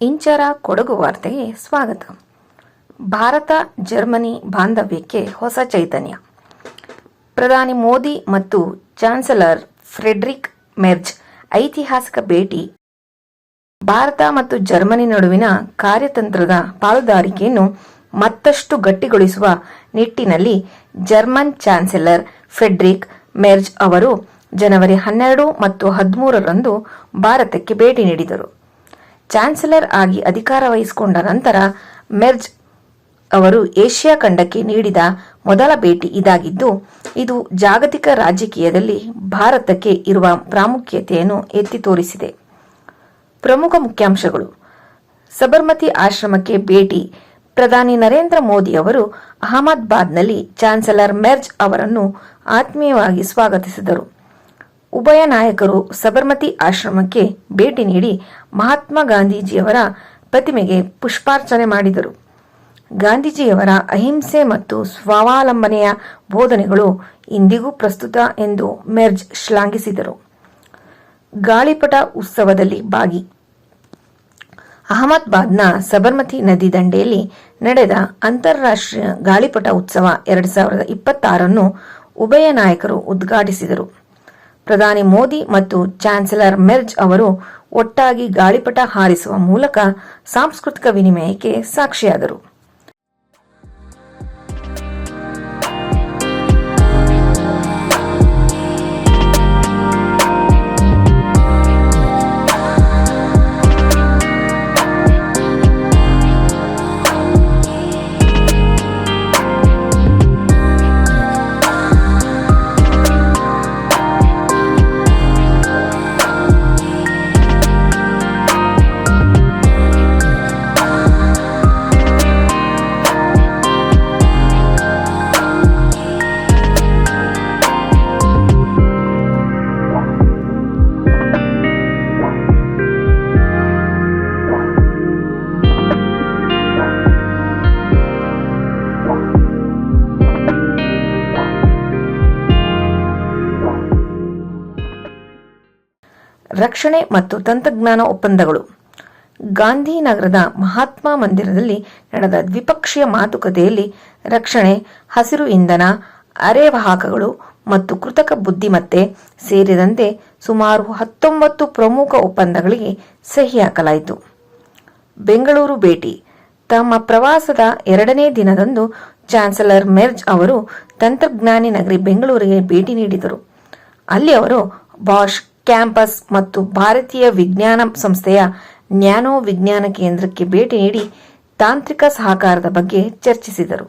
ಇಂಚರ ಕೊಡಗು ವಾರ್ತೆಗೆ ಸ್ವಾಗತ. ಭಾರತ ಜರ್ಮನಿ ಬಾಂಧವ್ಯಕ್ಕೆ ಹೊಸ ಚೈತನ್ಯ. ಪ್ರಧಾನಿ ಮೋದಿ ಮತ್ತು ಚಾನ್ಸಲರ್ ಫ್ರೆಡ್ರಿಕ್ ಮೆರ್ಜ್ ಐತಿಹಾಸಿಕ ಭೇಟಿ ಭಾರತ ಮತ್ತು ಜರ್ಮನಿ ನಡುವಿನ ಕಾರ್ಯತಂತ್ರದ ಪಾಲುದಾರಿಕೆಯನ್ನು ಮತ್ತಷ್ಟು ಗಟ್ಟಿಗೊಳಿಸುವ ನಿಟ್ಟಿನಲ್ಲಿ ಜರ್ಮನ್ ಚಾನ್ಸಲರ್ ಫ್ರೆಡ್ರಿಕ್ ಮೆರ್ಜ್ ಅವರು ಜನವರಿ 12 ಮತ್ತು 13ರಂದು ಭಾರತಕ್ಕೆ ಭೇಟಿ ನೀಡಿದರು. ಚಾನ್ಸಲರ್ ಆಗಿ ಅಧಿಕಾರ ವಹಿಸಿಕೊಂಡ ನಂತರ ಮೆರ್ಜ್ ಅವರು ಏಷ್ಯಾ ಖಂಡಕ್ಕೆ ನೀಡಿದ ಮೊದಲ ಭೇಟಿ ಇದಾಗಿದ್ದು, ಇದು ಜಾಗತಿಕ ರಾಜಕೀಯದಲ್ಲಿ ಭಾರತಕ್ಕೆ ಇರುವ ಪ್ರಾಮುಖ್ಯತೆಯನ್ನು ಎತ್ತಿ ತೋರಿಸಿದೆ. ಪ್ರಮುಖ ಮುಖ್ಯಾಂಶಗಳು: ಸಬರ್ಮತಿ ಆಶ್ರಮಕ್ಕೆ ಭೇಟಿ. ಪ್ರಧಾನಿ ನರೇಂದ್ರ ಮೋದಿ ಅವರು ಅಹಮದಾಬಾದ್ನಲ್ಲಿ ಚಾನ್ಸಲರ್ ಮೆರ್ಜ್ ಅವರನ್ನು ಆತ್ಮೀಯವಾಗಿ ಸ್ವಾಗತಿಸಿದರು. ಉಭಯ ನಾಯಕರು ಸಬರ್ಮತಿ ಆಶ್ರಮಕ್ಕೆ ಭೇಟಿ ನೀಡಿ ಮಹಾತ್ಮ ಗಾಂಧೀಜಿಯವರ ಪ್ರತಿಮೆಗೆ ಪುಷ್ಪಾರ್ಚನೆ ಮಾಡಿದರು. ಗಾಂಧೀಜಿಯವರ ಅಹಿಂಸೆ ಮತ್ತು ಸ್ವಾವಲಂಬನೆಯ ಬೋಧನೆಗಳು ಇಂದಿಗೂ ಪ್ರಸ್ತುತ ಎಂದು ಮೆರ್ಜ್ ಶ್ಲಾಘಿಸಿದರು. ಗಾಳಿಪಟ ಉತ್ಸವದಲ್ಲಿ ಭಾಗಿ. ಅಹಮದಾಬಾದ್ನ ಸಬರ್ಮತಿ ನದಿ ದಂಡೆಯಲ್ಲಿ ನಡೆದ ಅಂತಾರಾಷ್ಟ್ರೀಯ ಗಾಳಿಪಟ ಉತ್ಸವ 2026 ಉಭಯ ನಾಯಕರು ಉದ್ಘಾಟಿಸಿದರು. ಪ್ರಧಾನಿ ಮೋದಿ ಮತ್ತು ಚಾನ್ಸಲರ್ ಮೆರ್ಜ್ ಅವರು ಒಟ್ಟಾಗಿ ಗಾಳಿಪಟ ಹಾರಿಸುವ ಮೂಲಕ ಸಾಂಸ್ಕೃತಿಕ ವಿನಿಮಯಕ್ಕೆ ಸಾಕ್ಷಿಯಾದರು. ರಕ್ಷಣೆ ಮತ್ತು ತಂತ್ರಜ್ಞಾನ ಒಪ್ಪಂದಗಳು. ಗಾಂಧಿನಗರದ ಮಹಾತ್ಮ ಮಂದಿರದಲ್ಲಿ ನಡೆದ ದ್ವಿಪಕ್ಷೀಯ ಮಾತುಕತೆಯಲ್ಲಿ ರಕ್ಷಣೆ, ಹಸಿರು ಇಂಧನ, ಅರೆವಾಹಕಗಳು ಮತ್ತು ಕೃತಕ ಬುದ್ಧಿಮತ್ತೆ ಸೇರಿದಂತೆ ಸುಮಾರು 19 ಪ್ರಮುಖ ಒಪ್ಪಂದಗಳಿಗೆ ಸಹಿ ಹಾಕಲಾಯಿತು. ಬೆಂಗಳೂರು ಭೇಟಿ. ತಮ್ಮ ಪ್ರವಾಸದ 2ನೇ ದಿನದಂದು ಚಾನ್ಸಲರ್ ಮೆರ್ಜ್ ಅವರು ತಂತ್ರಜ್ಞಾನಿ ನಗರಿ ಬೆಂಗಳೂರಿಗೆ ಭೇಟಿ ನೀಡಿದರು. ಅಲ್ಲಿ ಅವರು ಬಾಷ್ ಕ್ಯಾಂಪಸ್ ಮತ್ತು ಭಾರತೀಯ ವಿಜ್ಞಾನ ಸಂಸ್ಥೆಯ ನ್ಯಾನೋ ವಿಜ್ಞಾನ ಕೇಂದ್ರಕ್ಕೆ ಭೇಟಿ ನೀಡಿ ತಾಂತ್ರಿಕ ಸಹಕಾರದ ಬಗ್ಗೆ ಚರ್ಚಿಸಿದರು.